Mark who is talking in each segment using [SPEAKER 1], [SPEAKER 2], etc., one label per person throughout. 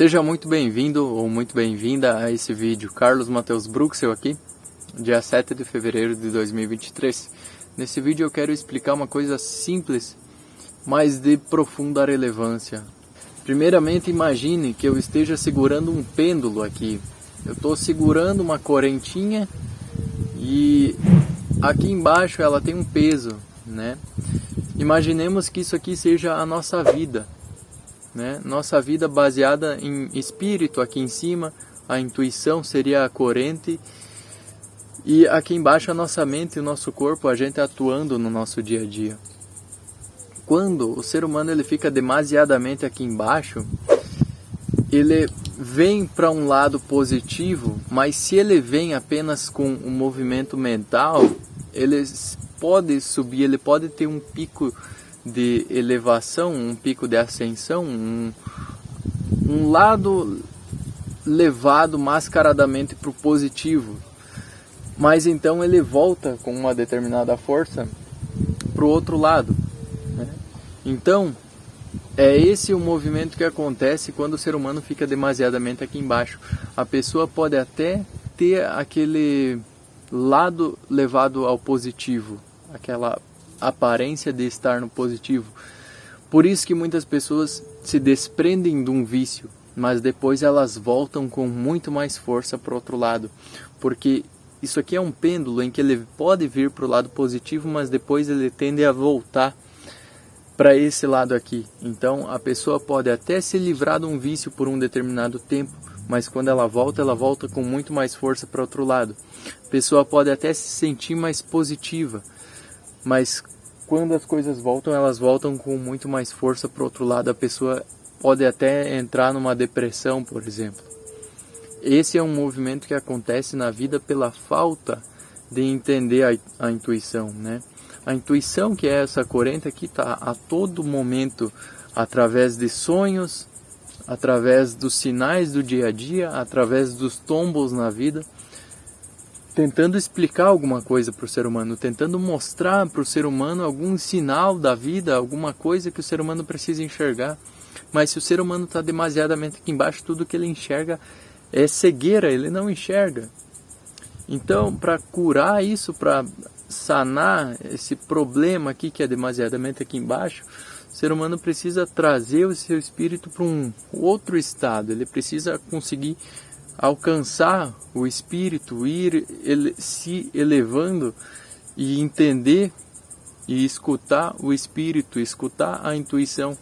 [SPEAKER 1] Seja muito bem-vindo ou muito bem-vinda a esse vídeo. Carlos Matheus Bruxel aqui, dia 7 de fevereiro de 2023. Nesse vídeo eu quero explicar uma coisa simples, mas de profunda relevância. Primeiramente, imagine que eu esteja segurando um pêndulo aqui. Eu estou segurando uma correntinha e aqui embaixo ela tem um peso, né? Imaginemos que isso aqui seja a nossa vida. Nossa vida baseada em espírito aqui em cima, a intuição seria a corrente e aqui embaixo a nossa mente e o nosso corpo, a gente atuando no nosso dia a dia. Quando o ser humano ele fica demasiadamente aqui embaixo, ele vem para um lado positivo, mas se ele vem apenas com um movimento mental, ele pode subir, ele pode ter um pico de elevação, um pico de ascensão, um lado levado mascaradamente para o positivo, mas então ele volta com uma determinada força para o outro lado, né? Então é esse o movimento que acontece quando o ser humano fica demasiadamente aqui embaixo. A pessoa pode até ter aquele lado levado ao positivo, aquela aparência de estar no positivo. Por isso que muitas pessoas se desprendem de um vício, mas depois elas voltam com muito mais força para o outro lado, porque isso aqui é um pêndulo em que ele pode vir para o lado positivo, mas depois ele tende a voltar para esse lado aqui. Então a pessoa pode até se livrar de um vício por um determinado tempo, mas quando ela volta com muito mais força para o outro lado. A pessoa pode até se sentir mais positiva, mas quando as coisas voltam, elas voltam com muito mais força para o outro lado. A pessoa pode até entrar numa depressão, por exemplo. Esse é um movimento que acontece na vida pela falta de entender a intuição, né? A intuição, que é essa corrente aqui, está a todo momento, através de sonhos, através dos sinais do dia a dia, através dos tombos na vida, tentando explicar alguma coisa para o ser humano, tentando mostrar para o ser humano algum sinal da vida, alguma coisa que o ser humano precisa enxergar. Mas se o ser humano está demasiadamente aqui embaixo, tudo que ele enxerga é cegueira, ele não enxerga. Então, para curar isso, para sanar esse problema aqui que é demasiadamente aqui embaixo, o ser humano precisa trazer o seu espírito para um outro estado, ele precisa conseguir alcançar o espírito, ir se elevando e entender e escutar o espírito, escutar a intuição,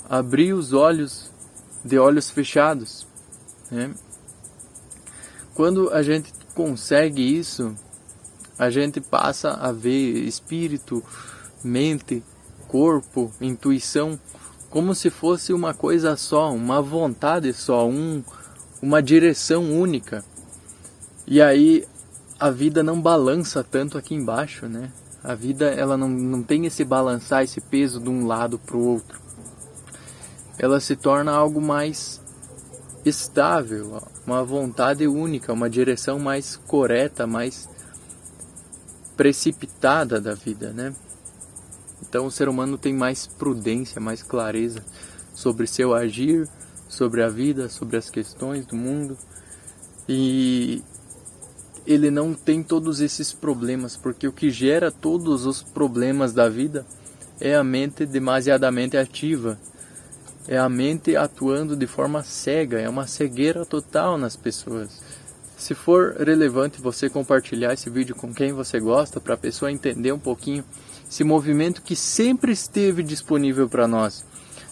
[SPEAKER 1] abrir os olhos de olhos fechados, né? Quando a gente consegue isso, a gente passa a ver espírito, mente, corpo, intuição como se fosse uma coisa só, uma vontade só, uma direção única. E aí a vida não balança tanto aqui embaixo, né? A vida ela não tem esse balançar, esse peso de um lado para o outro. Ela se torna algo mais estável, uma vontade única, uma direção mais correta, mais precipitada da vida, né? Então o ser humano tem mais prudência, mais clareza sobre seu agir, sobre a vida, sobre as questões do mundo, e ele não tem todos esses problemas, porque o que gera todos os problemas da vida é a mente demasiadamente ativa, é a mente atuando de forma cega, é uma cegueira total nas pessoas. Se for relevante você compartilhar esse vídeo com quem você gosta, para a pessoa entender um pouquinho esse movimento que sempre esteve disponível para nós.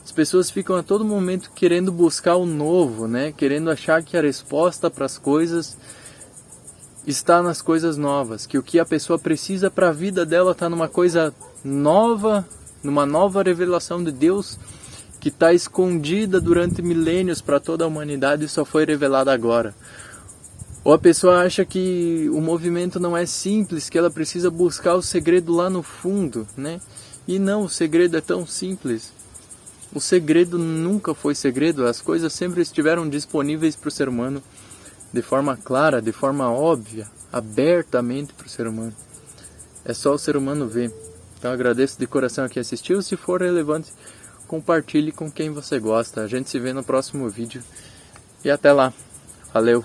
[SPEAKER 1] As pessoas ficam a todo momento querendo buscar o novo, né? Querendo achar que a resposta para as coisas está nas coisas novas, que o que a pessoa precisa para a vida dela está numa coisa nova, numa nova revelação de Deus que está escondida durante milênios para toda a humanidade e só foi revelada agora. Ou a pessoa acha que o movimento não é simples, que ela precisa buscar o segredo lá no fundo, né? E não, o segredo é tão simples. O segredo nunca foi segredo, as coisas sempre estiveram disponíveis para o ser humano de forma clara, de forma óbvia, abertamente para o ser humano. É só o ser humano ver. Então agradeço de coração a quem assistiu. Se for relevante, compartilhe com quem você gosta. A gente se vê no próximo vídeo e até lá. Valeu!